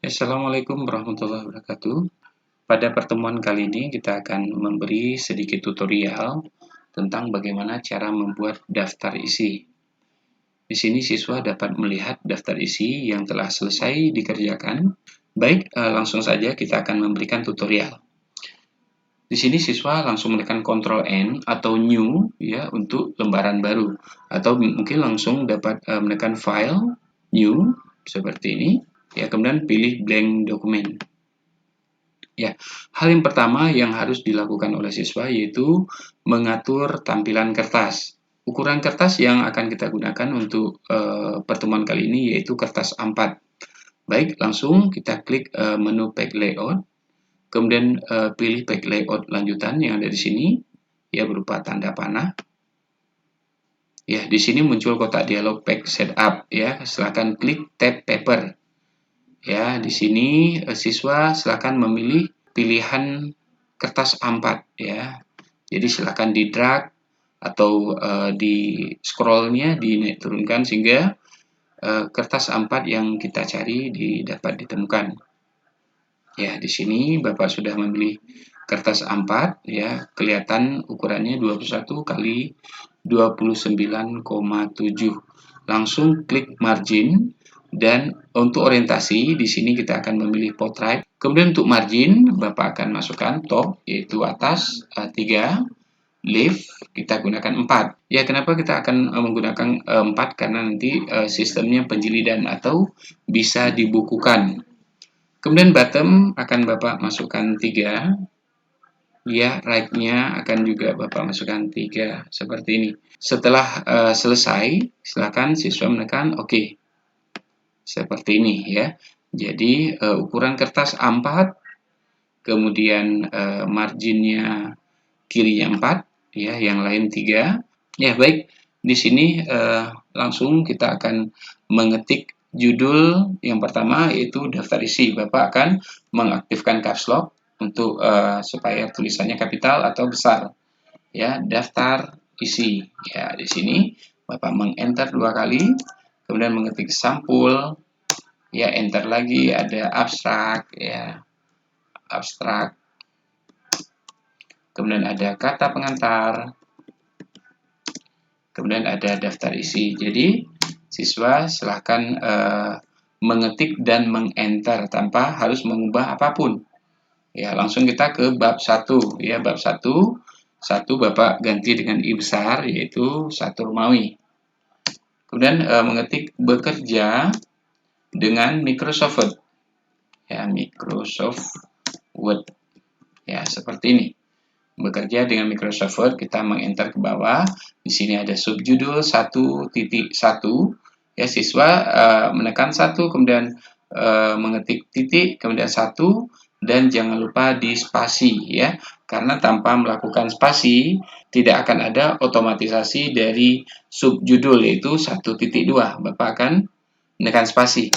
Assalamualaikum warahmatullahi wabarakatuh. Pada pertemuan kali ini kita akan memberi sedikit tutorial tentang bagaimana cara membuat daftar isi. Di sini siswa dapat melihat daftar isi yang telah selesai dikerjakan. Baik, langsung saja kita akan memberikan tutorial. Di sini siswa langsung menekan Ctrl N atau New ya untuk lembaran baru, atau mungkin langsung dapat menekan File, New seperti ini. Ya, kemudian pilih blank dokumen. Ya, hal yang pertama yang harus dilakukan oleh siswa yaitu mengatur tampilan kertas. Ukuran kertas yang akan kita gunakan untuk pertemuan kali ini yaitu kertas A4. Baik, langsung kita klik menu Pack Layout, kemudian pilih Pack Layout lanjutan yang ada di sini, ya berupa tanda panah. Ya, di sini muncul kotak dialog Pack Setup. Ya, silakan klik Tab Paper. Ya, di sini siswa silakan memilih pilihan kertas A4 ya. Jadi silakan di drag atau di scrollnya dinaik turunkan sehingga kertas A4 yang kita cari dapat ditemukan. Ya, di sini Bapak sudah memilih kertas A4 ya, kelihatan ukurannya 21 kali 29,7. Langsung klik margin. Dan untuk orientasi di sini kita akan memilih portrait. Kemudian untuk margin Bapak akan masukkan top yaitu atas 3, left kita gunakan 4. Ya, kenapa kita akan menggunakan 4? Karena nanti sistemnya penjilidan atau bisa dibukukan. Kemudian bottom akan Bapak masukkan 3. Ya, right-nya akan juga Bapak masukkan 3 seperti ini. Setelah selesai, silakan siswa menekan OK. Seperti ini ya. Jadi ukuran kertas A4, kemudian marginnya kirinya 4, ya, yang lain 3. Ya, baik. Di sini langsung kita akan mengetik judul yang pertama yaitu daftar isi. Bapak akan mengaktifkan caps lock untuk supaya tulisannya kapital atau besar. Ya, daftar isi. Ya, di sini Bapak meng-enter 2 kali, kemudian mengetik sampul. Ya, enter lagi, ada abstrak ya. Abstrak. Kemudian ada kata pengantar. Kemudian ada daftar isi. Jadi, siswa silahkan mengetik dan meng-enter tanpa harus mengubah apapun. Ya, langsung kita ke bab 1. Ya, bab 1. 1 Bapak ganti dengan I besar, yaitu 1 Romawi. Kemudian mengetik bekerja dengan Microsoft Word. Ya, Microsoft Word. Ya, seperti ini. Bekerja dengan Microsoft Word, kita meng-enter ke bawah. Di sini ada subjudul 1.1. Ya, siswa menekan 1, kemudian mengetik titik, kemudian 1, dan jangan lupa di spasi ya. Karena tanpa melakukan spasi tidak akan ada otomatisasi dari subjudul yaitu 1.2. Bapak akan menekan spasi.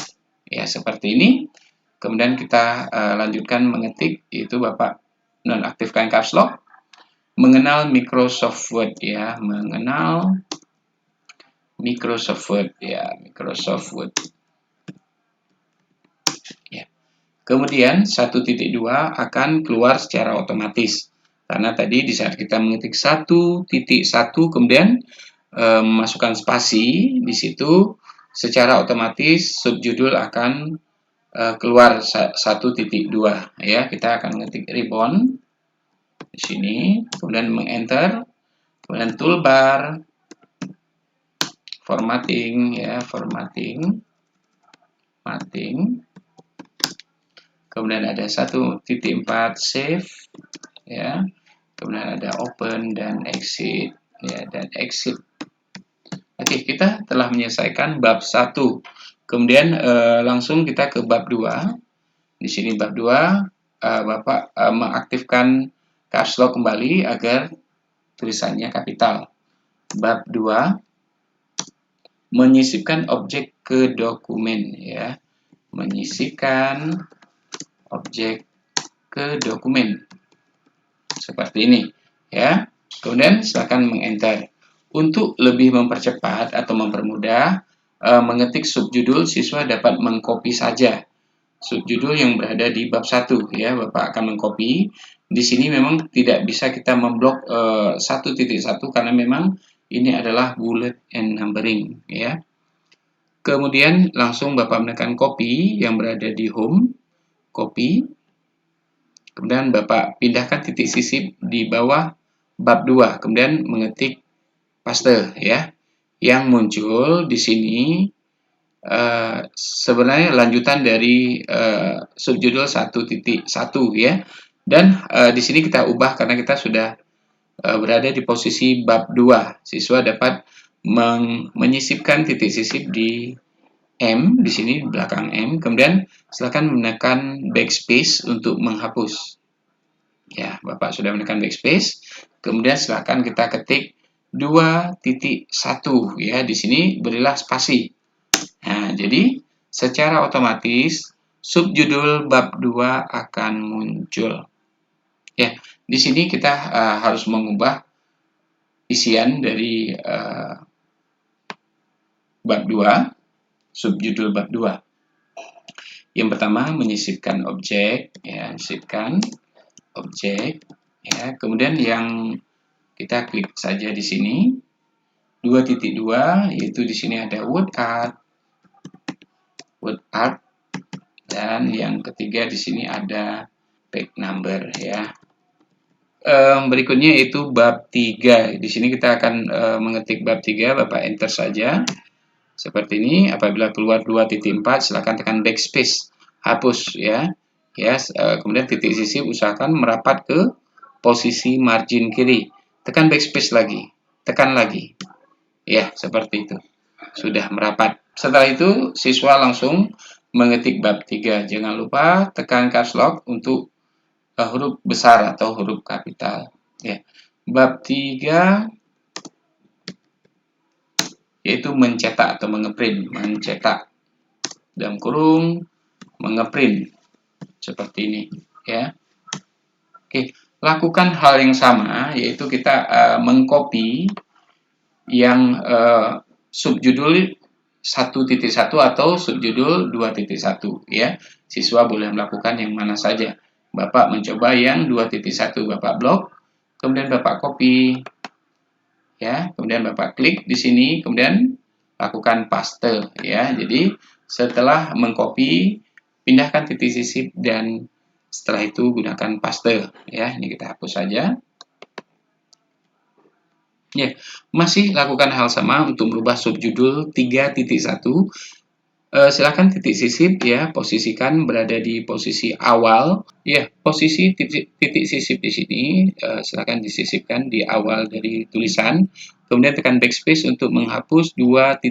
Ya, seperti ini. Kemudian kita lanjutkan mengetik, yaitu Bapak nonaktifkan caps lock. Mengenal Microsoft Word ya, mengenal Microsoft Word ya, Microsoft Word. Ya. Kemudian 1.2 akan keluar secara otomatis. Karena tadi di saat kita mengetik 1.1 kemudian masukkan spasi di situ, secara otomatis subjudul akan keluar 1.2 ya. Kita akan mengetik ribbon di sini, kemudian meng-enter, kemudian toolbar, formatting ya, formatting. Kemudian ada 1.4 save ya. Kemudian ada open dan exit ya, dan exit. Oke, kita telah menyelesaikan bab 1. Kemudian langsung kita ke bab 2. Di sini bab 2 Bapak mengaktifkan caps lock kembali agar tulisannya kapital. Bab 2 menyisipkan objek ke dokumen ya. Menyisipkan objek ke dokumen. Seperti ini ya. Kemudian silakan meng-enter. Untuk lebih mempercepat atau mempermudah mengetik subjudul, siswa dapat mengcopy saja subjudul yang berada di bab 1 ya. Bapak akan mengcopy. Di sini memang tidak bisa kita memblok 1.1 karena memang ini adalah bullet and numbering ya. Kemudian langsung Bapak menekan copy yang berada di home, copy. Kemudian Bapak pindahkan titik sisip di bawah bab 2, kemudian mengetik paste ya. Yang muncul di sini sebenarnya lanjutan dari subjudul 1.1 ya. Dan di sini kita ubah karena kita sudah berada di posisi bab 2. Siswa dapat menyisipkan titik sisip di M, di sini belakang M, kemudian silakan menekan backspace untuk menghapus. Ya, Bapak sudah menekan backspace, kemudian silakan kita ketik 2.1 ya, di sini berilah spasi. Nah, jadi secara otomatis subjudul bab 2 akan muncul. Ya, di sini kita harus mengubah isian dari bab 2, subjudul bab 2. Yang pertama menyisipkan objek, ya, sisipkan objek, ya. Kemudian yang kita klik saja di sini 2.2, yaitu di sini ada word art, dan yang ketiga di sini ada page number ya. Berikutnya yaitu bab 3. Di sini kita akan mengetik bab 3, Bapak enter saja. Seperti ini, apabila keluar 2.4 silakan tekan backspace, hapus ya. Kemudian titik sisip usahakan merapat ke posisi margin kiri. Tekan backspace lagi, tekan lagi. Ya, seperti itu. Sudah merapat. Setelah itu siswa langsung mengetik bab 3. Jangan lupa tekan caps lock untuk huruf besar atau huruf kapital ya. Bab 3 yaitu mencetak atau mengeprint, mencetak dalam kurung mengeprint seperti ini ya. Oke, lakukan hal yang sama yaitu kita mengcopy yang subjudul 1.1 atau subjudul 2.1 ya. Siswa boleh melakukan yang mana saja. Bapak mencoba yang 2.1, Bapak blok, kemudian Bapak copy, ya, kemudian Bapak klik di sini, kemudian lakukan paste, ya. Jadi setelah mengcopy, pindahkan titik sisip dan setelah itu gunakan paste, ya. Ini kita hapus saja. Ya, masih lakukan hal sama untuk merubah subjudul 3.1. Silakan titik sisip ya, posisikan berada di posisi awal. Ya, posisi titik sisip di sini silakan disisipkan di awal dari tulisan. Kemudian tekan backspace untuk menghapus 2.1.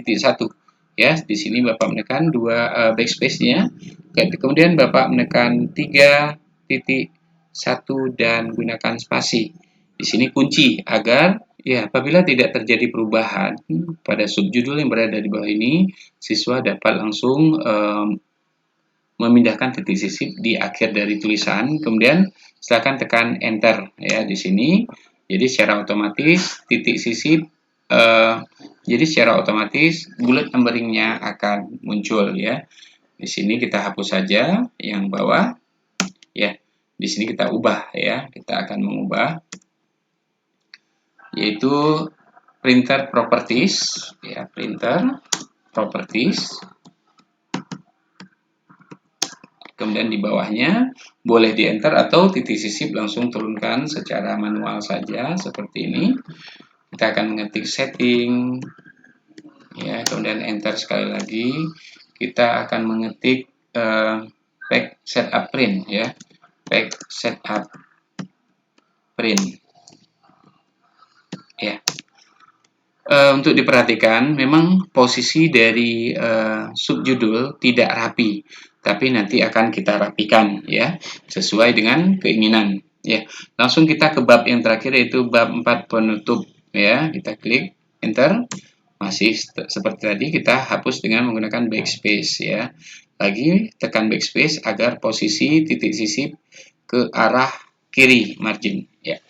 Ya, di sini Bapak menekan 2 backspace-nya. Kemudian Bapak menekan 3.1 dan gunakan spasi. Di sini kunci agar ya, apabila tidak terjadi perubahan pada subjudul yang berada di bawah ini, siswa dapat langsung memindahkan titik sisip di akhir dari tulisan, kemudian silakan tekan enter ya di sini. Jadi secara otomatis titik sisip jadi secara otomatis bullet numbering-nya akan muncul ya. Di sini kita hapus saja yang bawah ya. Di sini kita ubah ya. Kita akan mengubah yaitu printer properties ya, printer properties. Kemudian di bawahnya boleh di enter atau titik sisip langsung turunkan secara manual saja seperti ini. Kita akan mengetik setting ya, kemudian enter sekali lagi. Kita akan mengetik pack setup print ya, pack setup print ya. Untuk diperhatikan, memang posisi dari subjudul tidak rapi, tapi nanti akan kita rapikan ya, sesuai dengan keinginan ya. Langsung kita ke bab yang terakhir yaitu bab 4 penutup ya. Kita klik enter. Masih seperti tadi, kita hapus dengan menggunakan backspace ya. Lagi tekan backspace agar posisi titik sisip ke arah kiri margin ya.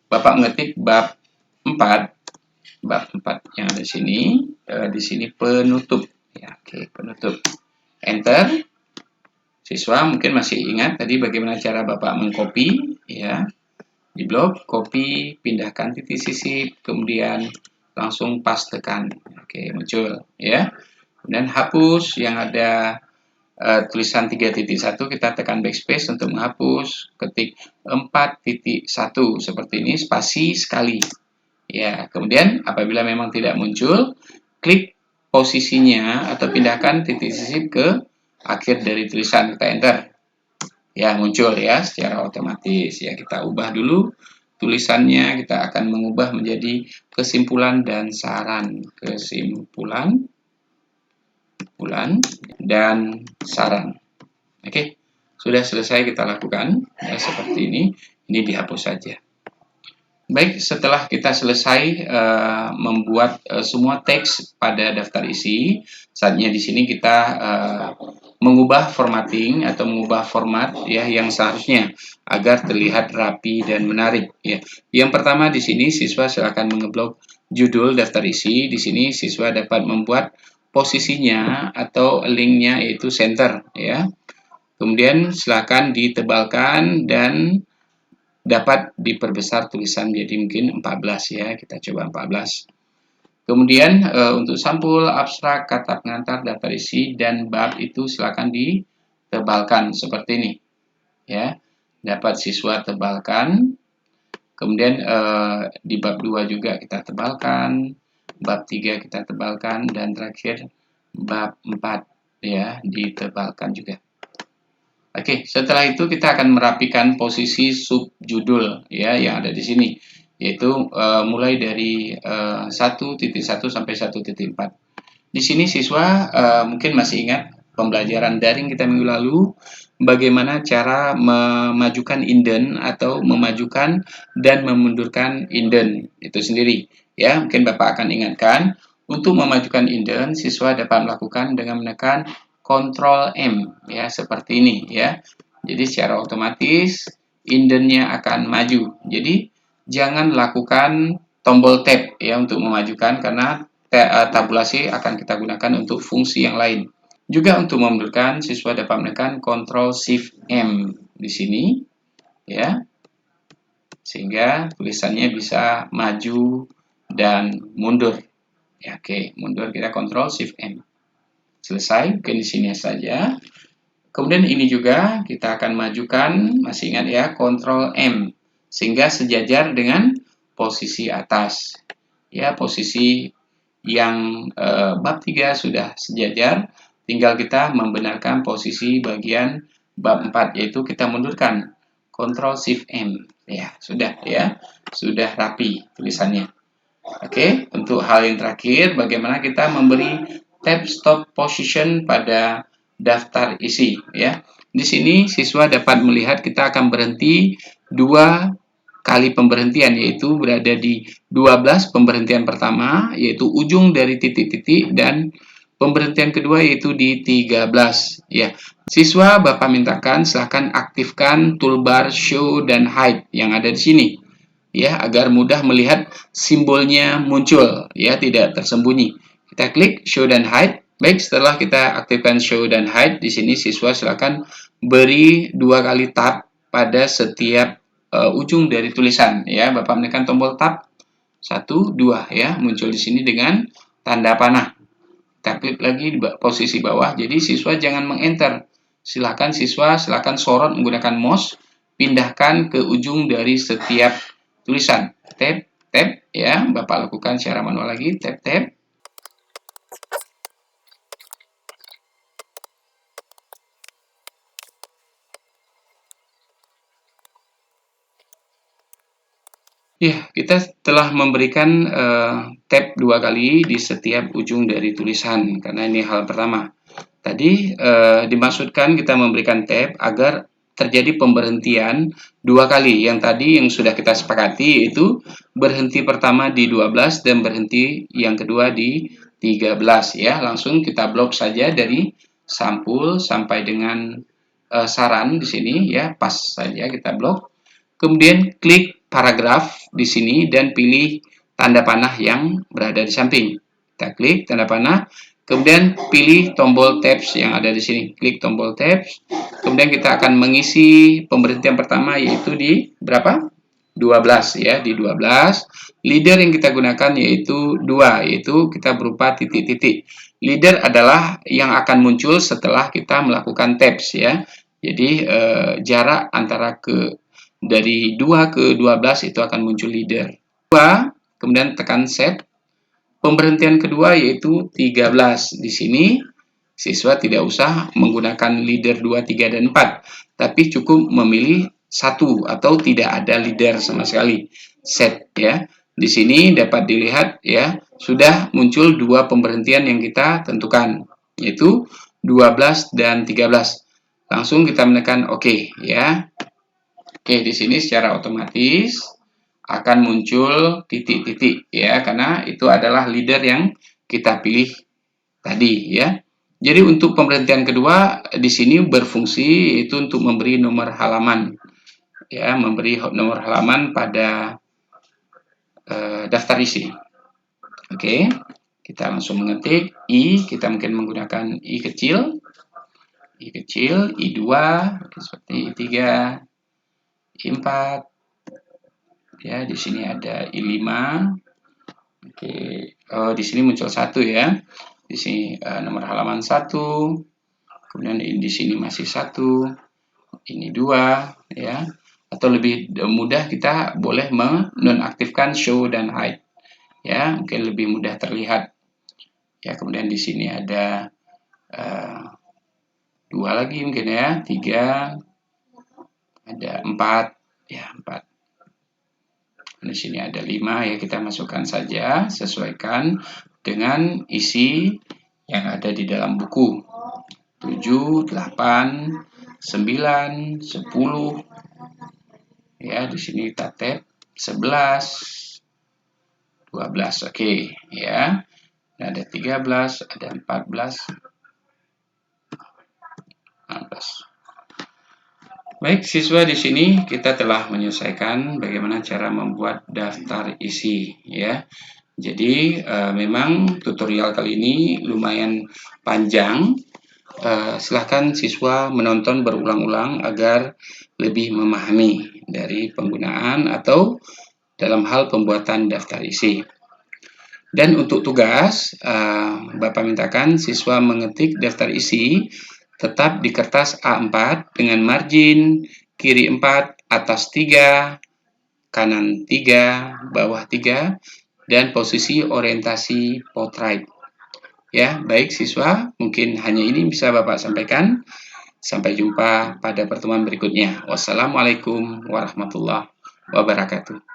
Bapak mengetik bab 4 yang ada di sini penutup ya. Oke, penutup, enter. Siswa mungkin masih ingat tadi bagaimana cara Bapak mengcopy, ya. Di blok, copy, pindahkan titik sisip, kemudian langsung pastekan. Oke, muncul, ya. Kemudian hapus yang ada tulisan 3.1, kita tekan backspace untuk menghapus, ketik 4.1 seperti ini, spasi sekali. Ya, kemudian apabila memang tidak muncul, klik posisinya atau pindahkan titik sisip ke akhir dari tulisan, kita enter. Ya, muncul ya secara otomatis. Ya, kita ubah dulu tulisannya, kita akan mengubah menjadi kesimpulan dan saran. Kesimpulan, dan saran. Oke, sudah selesai kita lakukan ya, seperti ini. Ini dihapus saja. Baik, setelah kita selesai membuat semua teks pada daftar isi, saatnya di sini kita mengubah formatting atau mengubah format ya yang seharusnya agar terlihat rapi dan menarik ya. Yang pertama di sini siswa silakan mengeblok judul daftar isi. Di sini siswa dapat membuat posisinya atau linknya yaitu center ya. Kemudian silakan ditebalkan dan dapat diperbesar tulisan jadi mungkin 14 ya, kita coba 14. Kemudian untuk sampul, abstrak, kata pengantar, daftar isi, dan bab itu silakan ditebalkan seperti ini ya. Dapat siswa tebalkan. Kemudian di bab 2 juga kita tebalkan, bab 3 kita tebalkan, dan terakhir bab 4 ya ditebalkan juga. Oke, setelah itu kita akan merapikan posisi subjudul ya yang ada di sini, yaitu mulai dari 1.1 sampai 1.4. Di sini siswa mungkin masih ingat pembelajaran daring kita minggu lalu, bagaimana cara memajukan indent atau memajukan dan memundurkan indent itu sendiri. Ya, mungkin Bapak akan ingatkan, untuk memajukan indent, siswa dapat melakukan dengan menekan Ctrl M ya seperti ini ya. Jadi secara otomatis indentnya akan maju. Jadi jangan lakukan tombol tab ya untuk memajukan karena tabulasi akan kita gunakan untuk fungsi yang lain. Juga untuk memundurkan siswa dapat menekan Ctrl Shift M di sini ya. Sehingga tulisannya bisa maju dan mundur. Ya, oke, mundur kita Ctrl Shift M. Selesai, mungkin di sini saja. Kemudian ini juga kita akan majukan, masih ingat ya, Ctrl M, sehingga sejajar dengan posisi atas. Ya, posisi yang bab 3 sudah sejajar, tinggal kita membenarkan posisi bagian bab 4, yaitu kita mundurkan Ctrl Shift M. Ya, sudah ya, sudah rapi tulisannya. Oke, untuk hal yang terakhir, bagaimana kita memberi tab stop position pada daftar isi ya. Di sini siswa dapat melihat kita akan berhenti 2 kali pemberhentian, yaitu berada di 12 pemberhentian pertama yaitu ujung dari titik-titik, dan pemberhentian kedua yaitu di 13 ya. Siswa Bapak mintakan silahkan aktifkan toolbar show dan hide yang ada di sini ya, agar mudah melihat simbolnya muncul ya, tidak tersembunyi. Kita klik show dan hide. Baik, setelah kita aktifkan show dan hide, di sini siswa silakan beri 2 kali tab pada setiap ujung dari tulisan ya. Bapak menekan tombol tab 1, 2 ya, muncul di sini dengan tanda panah. Kita klik lagi di posisi bawah. Jadi siswa jangan mengenter. Silakan sorot menggunakan mouse, pindahkan ke ujung dari setiap tulisan. Tab ya, Bapak lakukan secara manual lagi, tab. Ya, kita telah memberikan tab 2 kali di setiap ujung dari tulisan, karena ini hal pertama. Tadi dimaksudkan kita memberikan tab agar terjadi pemberhentian 2 kali. Yang tadi yang sudah kita sepakati yaitu berhenti pertama di 12 dan berhenti yang kedua di 13 ya. Langsung kita blok saja dari sampul sampai dengan saran di sini ya, pas saja kita blok. Kemudian klik paragraf di sini dan pilih tanda panah yang berada di samping. Kita klik tanda panah, Kemudian pilih tombol tabs yang ada di sini. Klik tombol tabs. Kemudian kita akan mengisi pemberhentian pertama yaitu di berapa? 12 ya, di 12. Leader yang kita gunakan yaitu 2, yaitu kita berupa titik-titik. Leader adalah yang akan muncul setelah kita melakukan tabs ya. Jadi jarak antara dari 2 ke 12 itu akan muncul leader. 2, kemudian tekan set. Pemberhentian kedua yaitu 13. Di sini siswa tidak usah menggunakan leader 2, 3, dan 4, tapi cukup memilih satu atau tidak ada leader sama sekali. Set ya. Di sini dapat dilihat ya, sudah muncul dua pemberhentian yang kita tentukan, yaitu 12 dan 13. Langsung kita menekan OK ya. Oke, di sini secara otomatis akan muncul titik-titik ya, karena itu adalah leader yang kita pilih tadi ya. Jadi untuk pemberhentian kedua di sini berfungsi yaitu untuk memberi nomor halaman ya, memberi nomor halaman pada daftar isi. Oke, kita langsung mengetik I, kita mungkin menggunakan I kecil, I2 seperti I3, I4. Ya, di sini ada I5. Oke, di sini muncul 1 ya. Di sini nomor halaman 1. Kemudian di sini masih 1. Ini 2 ya. Atau lebih mudah kita boleh menonaktifkan show dan hide. Ya, mungkin lebih mudah terlihat. Ya, kemudian di sini ada 2 lagi mungkin ya, 3. Ada 4 ya, 4. Di sini ada 5 ya, kita masukkan saja, sesuaikan dengan isi yang ada di dalam buku. 7, 8, 9, 10. Ya, di sini kita tab 11, 12. Oke, ya. Ada 13, ada 14, 16. Baik, siswa, di sini kita telah menyelesaikan bagaimana cara membuat daftar isi ya. Jadi memang tutorial kali ini lumayan panjang. Silahkan siswa menonton berulang-ulang agar lebih memahami dari penggunaan atau dalam hal pembuatan daftar isi. Dan untuk tugas, Bapak mintakan siswa mengetik daftar isi tetap di kertas A4 dengan margin kiri 4, atas 3, kanan 3, bawah 3, dan posisi orientasi portrait. Ya, baik siswa, mungkin hanya ini bisa Bapak sampaikan. Sampai jumpa pada pertemuan berikutnya. Wassalamualaikum warahmatullahi wabarakatuh.